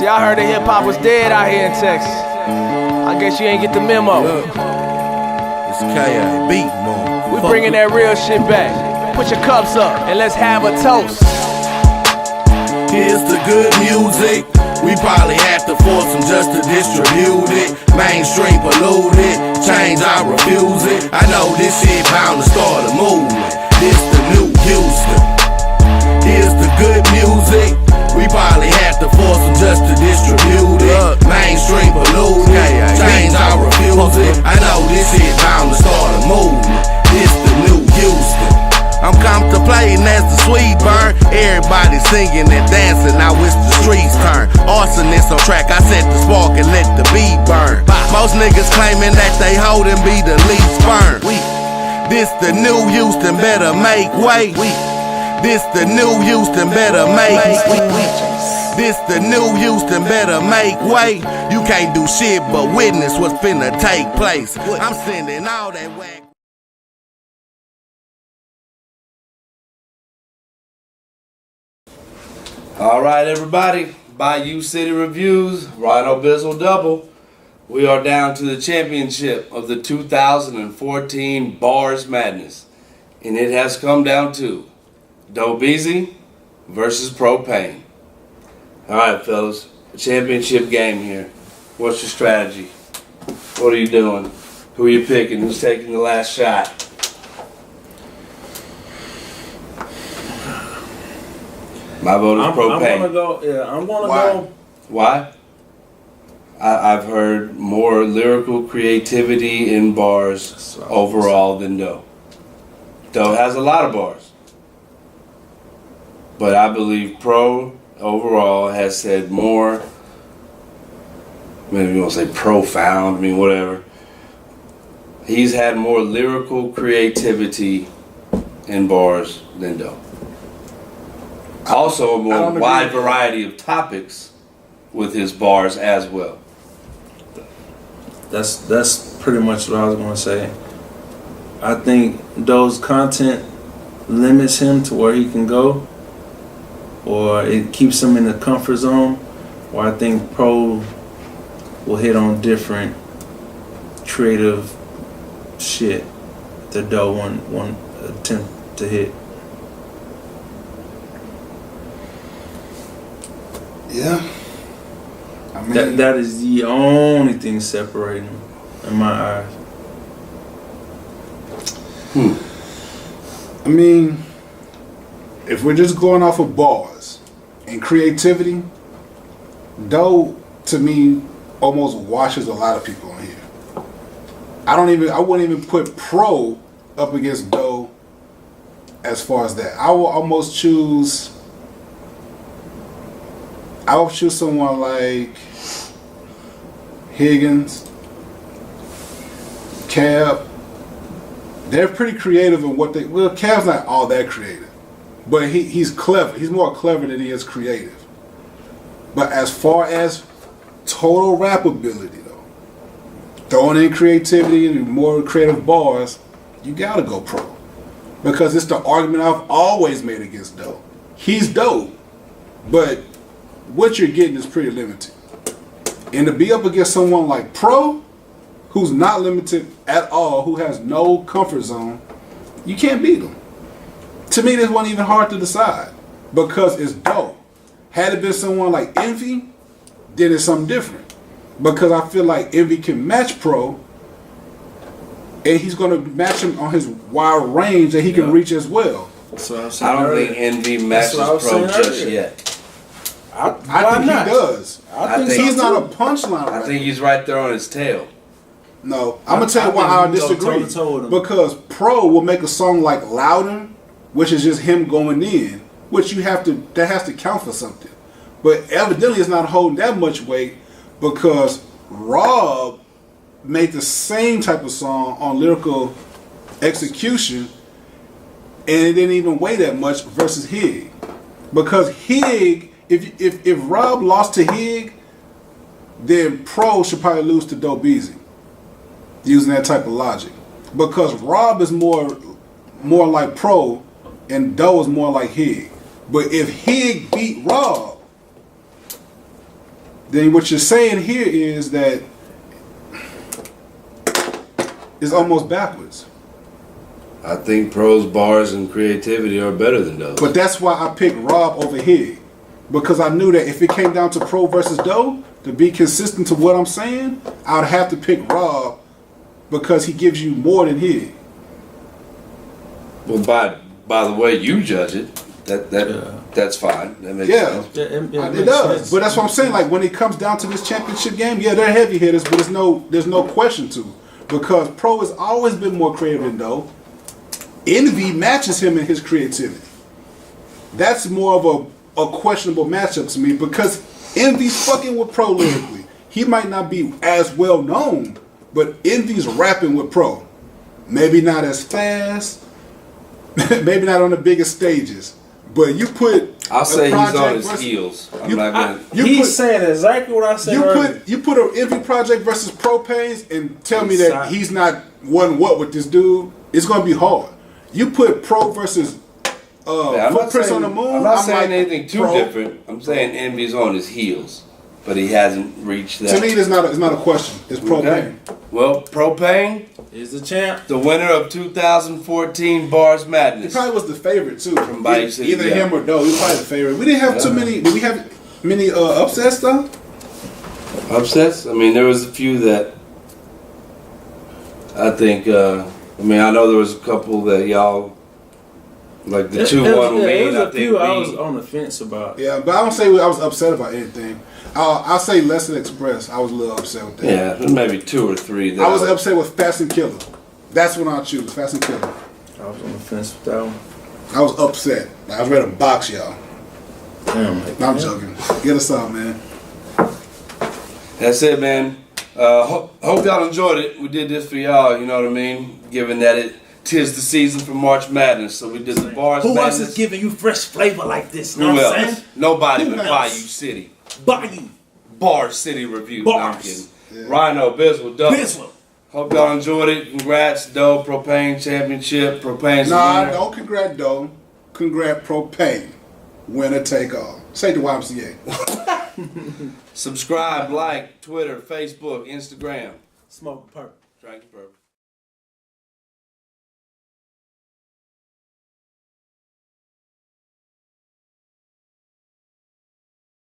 Y'all heard that hip-hop was dead out here in Texas. I guess you ain't get the memo. Look, it's K.A. beat, man. We bringing that real shit back. Put your cups up and let's have a toast. Here's the good music. We probably have to force them just to distribute it. Mainstream polluted, change I refuse it. I know this shit bound to start a movement. This the new Houston. Here's the good music. We probably have to force them just to distribute it. Mainstream polluted, change I refuse it. I know this shit bound to start a movement. This the new Houston. I'm contemplating as the sweet burn. Everybody singing and dancing, now it's the streets turn. Arsonist on track, I set the spark and let the beat burn. Most niggas claiming that they hold and be the least burn. This the new Houston, better make way. This the new Houston, better make way. This the new Houston, better make way. You can't do shit but witness what's finna take place. I'm sending all that whack. Alright everybody, Bayou City Reviews, Rhino Bizzle Double. We are down to the championship of the 2014 Bars Madness. And it has come down to Doe Beezy versus Propane. Alright fellas, championship game here. What's your strategy? What are you doing? Who are you picking? Who's taking the last shot? My vote is Propane. I'm gonna go. Yeah, I'm gonna go. Why? I've heard more lyrical creativity in bars overall than Doe. Doe has a lot of bars, but I believe Pro overall has said more. Maybe you want to say profound. I mean, whatever. He's had more lyrical creativity in bars than Doe. Also a more wide variety of topics with his bars as well. That's pretty much what I was gonna say. I think Doe's content limits him to where he can go, or it keeps him in the comfort zone. Or I think Pro will hit on different creative shit that Doe won't attempt to hit. Yeah, I mean that is the only thing separating them in my eyes. I mean, if we're just going off of bars and creativity, Doe to me almost washes a lot of people on here. I wouldn't even put Pro up against Doe as far as that. I would choose someone like Higgins, Cab. They're pretty creative in what they... Well, Cab's not all that creative. But he's clever. He's more clever than he is creative. But as far as total rap ability, though, throwing in creativity and more creative bars, you gotta go Pro. Because it's the argument I've always made against Doe. He's dope, but what you're getting is pretty limited. And to be up against someone like Pro, who's not limited at all, who has no comfort zone, you can't beat him. To me, this wasn't even hard to decide because it's Doe. Had it been someone like Envy, then it's something different. Because I feel like Envy can match Pro, and he's going to match him on his wide range that he can reach as well. I don't think Envy matches Pro just yet. I think he does. I think he's not a punchline. I think he's right there on his tail. No, I'm gonna tell you why I disagree. Because Pro will make a song like "Louder," which is just him going in, which that has to count for something. But evidently, it's not holding that much weight because Rob made the same type of song on lyrical execution, and it didn't even weigh that much versus Hig, because Hig. If Rob lost to Hig, then Pro should probably lose to Doe Beezy, using that type of logic. Because Rob is more like Pro, and Doe is more like Hig. But if Hig beat Rob, then what you're saying here is that it's almost backwards. I think Pro's bars and creativity are better than those. But that's why I picked Rob over here. Because I knew that if it came down to Pro versus Doe, to be consistent to what I'm saying, I would have to pick Rob because he gives you more than here. Well, by the way you judge it, that's fine. That makes sense. It It does. But that's what I'm saying. Like when it comes down to this championship game, yeah, they're heavy hitters, but there's no question to. Because Pro has always been more creative than Doe. Envy matches him in his creativity. That's more of a questionable matchup to me because Envy's fucking with Pro lyrically. He might not be as well known, but Envy's rapping with Pro. Maybe not as fast, maybe not on the biggest stages, but you put. I'll say he's on his heels. He's saying exactly what I said earlier. You put an Envy project versus Propane and tell me that he's not one what with this dude. It's gonna be hard. You put Pro versus Footprints on the Moon. I'm not saying anything too different. I'm saying Envy's on his heels, but he hasn't reached that. To me, it's not a question. It's Propane. Okay. Well, Propane is the champ. The winner of 2014 Bars Madness. He probably was the favorite too. From Bayou City. Either him or Doe. He was probably the favorite. We didn't have too many. Did we have many upsets though? Upsets? I mean, there was a few that I think. I know there was a couple that y'all. Like the 2-1 with me, I think I was on the fence about. Yeah, but I don't say I was upset about anything. I'll say Lesson Express. I was a little upset with that. Yeah, maybe 2 or 3. I was upset with Fast and Killer. That's when I'll choose Fast and Killer. I was on the fence with that one. I was upset. I was ready to box y'all. Damn, I'm joking. Get us out, man. That's it, man. Hope y'all enjoyed it. We did this for y'all. You know what I mean? Given that tis the season for March Madness, so we did the Bars Who Madness. else is giving you fresh flavor like this? Who else? Nobody but Bayou City. Bayou. Bar City Reviews. Bars. No, Rhino, Bizzle, Double. Hope y'all enjoyed it. Congrats, Doe, Propane Championship. Propane's Nah, don't congrat Doe. Congrat Propane. Winner take all. Say the YMCA. Subscribe, like, Twitter, Facebook, Instagram. Smoke purple. Drink purple.